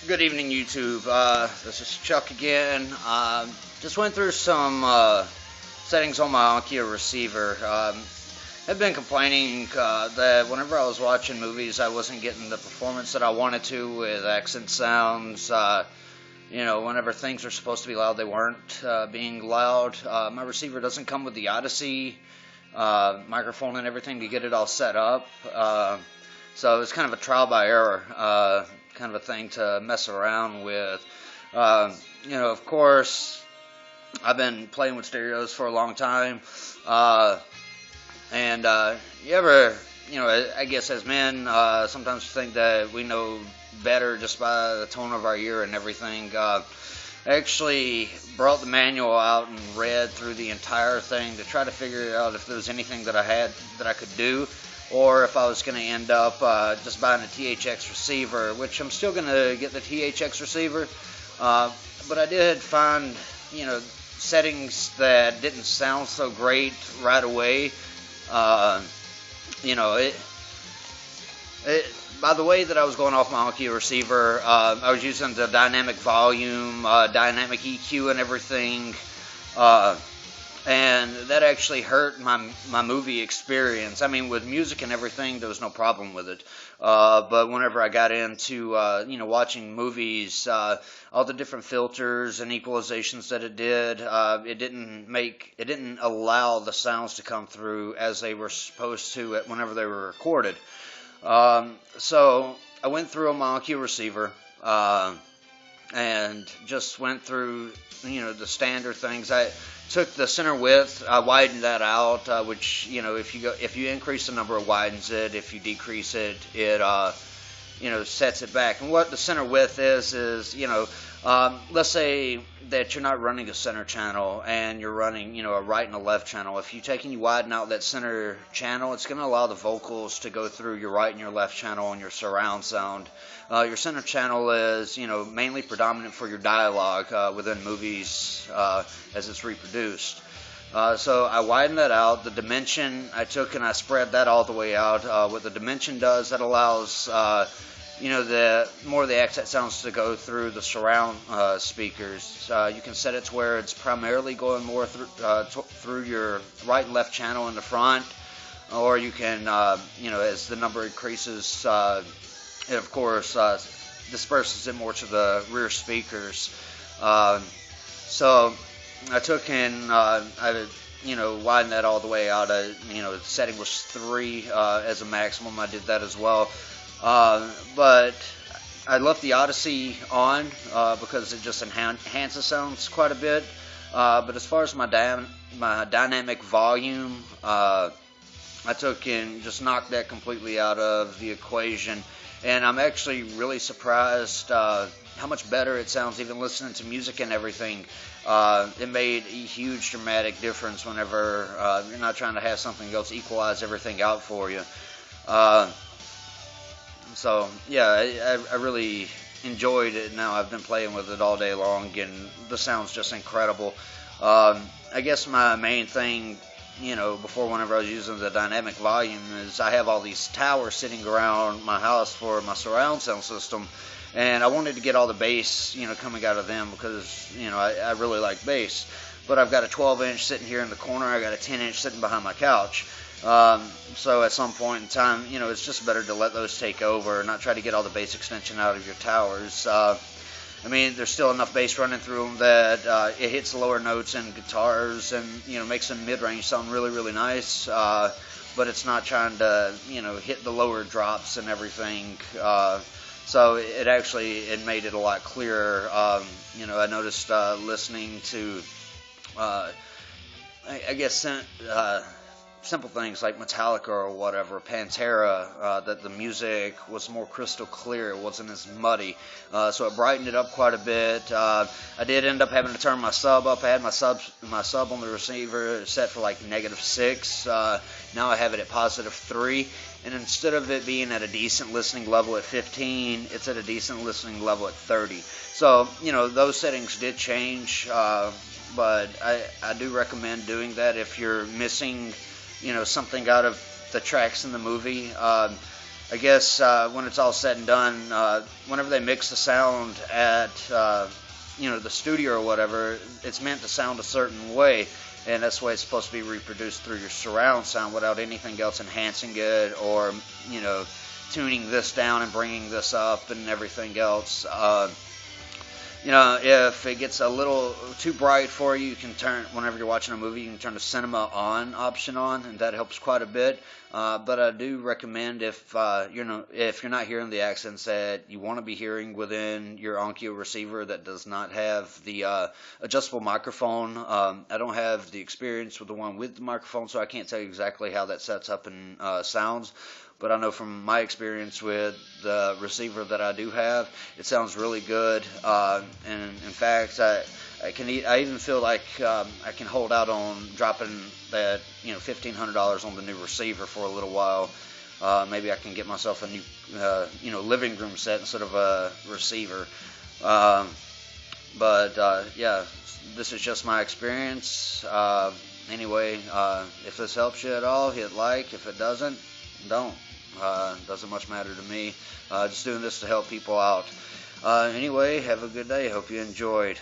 Good evening, YouTube. This is Chuck again. Just went through some settings on my Onkyo receiver. I've been complaining that whenever I was watching movies, I wasn't getting the performance that I wanted to with accent sounds. Whenever things are supposed to be loud, they weren't being loud. My receiver doesn't come with the Odyssey microphone and everything to get it all set up. So it's kind of a trial by error kind of a thing to mess around with. Of course, I've been playing with stereos for a long time. I guess as men, sometimes think that we know better just by the tone of our ear and everything. I actually brought the manual out and read through the entire thing to try to figure out if there was anything that I could do, or if I was going to end up just buying a THX receiver, which I'm still going to get the THX receiver, but I did find, settings that didn't sound so great right away. By the way that I was going off my Onkyo receiver, I was using the dynamic volume, dynamic EQ and everything, and that actually hurt my movie experience. I mean, with music and everything, there was no problem with it. But whenever I got into, watching movies, all the different filters and equalizations that it did, it didn't allow the sounds to come through as they were supposed to whenever they were recorded. So I went through a Onkyo receiver, and just went through, the standard things. I took the center width, I widened that out, which, if you increase the number, it widens it. If you decrease it, it, sets it back. And what the center width is, let's say that you're not running a center channel and you're running, a right and a left channel. If you take and you widen out that center channel, it's going to allow the vocals to go through your right and your left channel and your surround sound. Your center channel is, mainly predominant for your dialogue within movies as it's reproduced. So I widened that out. The dimension, I took and I spread that all the way out. What the dimension does, that allows the more of the accent sounds to go through the surround speakers. You can set it to where it's primarily going more through your right and left channel in the front, or you can, as the number increases, it of course disperses it more to the rear speakers. So I took and I widened that all the way out. The setting was 3 as a maximum. I did that as well. But I left the Odyssey on because it just enhances sounds quite a bit. But as far as my dynamic volume, I took and just knocked that completely out of the equation. And I'm actually really surprised how much better it sounds even listening to music and everything. It made a huge dramatic difference whenever you're not trying to have something else equalize everything out for you. So, yeah, I really enjoyed it. Now I've been playing with it all day long, and the sound's just incredible. I guess my main thing, before whenever I was using the dynamic volume, is I have all these towers sitting around my house for my surround sound system, and I wanted to get all the bass, coming out of them because, I really like bass. But I've got a 12-inch sitting here in the corner. I got a 10-inch sitting behind my couch. So at some point in time, it's just better to let those take over and not try to get all the bass extension out of your towers. There's still enough bass running through them that it hits the lower notes in guitars and, makes them mid-range sound really, really nice. But it's not trying to, hit the lower drops and everything. So it made it a lot clearer. I noticed listening to, simple things like Metallica or whatever, Pantera, that the music was more crystal clear. It wasn't as muddy. So it brightened it up quite a bit. I did end up having to turn my sub up. I had my sub on the receiver set for like -6. Now I have it at +3. And instead of it being at a decent listening level at 15, it's at a decent listening level at 30. So, those settings did change. But I do recommend doing that if you're missing something out of the tracks in the movie. I guess when it's all said and done, whenever they mix the sound at the studio or whatever, it's meant to sound a certain way, and that's the way it's supposed to be reproduced through your surround sound without anything else enhancing it or tuning this down and bringing this up and everything else. If it gets a little too bright for you, you can turn, whenever you're watching a movie, you can turn the cinema on option on, and that helps quite a bit. But I do recommend if you're not hearing the accents that you want to be hearing within your Onkyo receiver that does not have the adjustable microphone. I don't have the experience with the one with the microphone, so I can't tell you exactly how that sets up and sounds. But I know from my experience with the receiver that I do have, it sounds really good. And in fact, I even feel like I can hold out on dropping that $1,500 on the new receiver for a little while. Maybe I can get myself a new living room set instead of a receiver. Yeah, this is just my experience. Anyway, if this helps you at all, hit like. If it doesn't, don't. Doesn't much matter to me. Just doing this to help people out. Anyway, have a good day. Hope you enjoyed.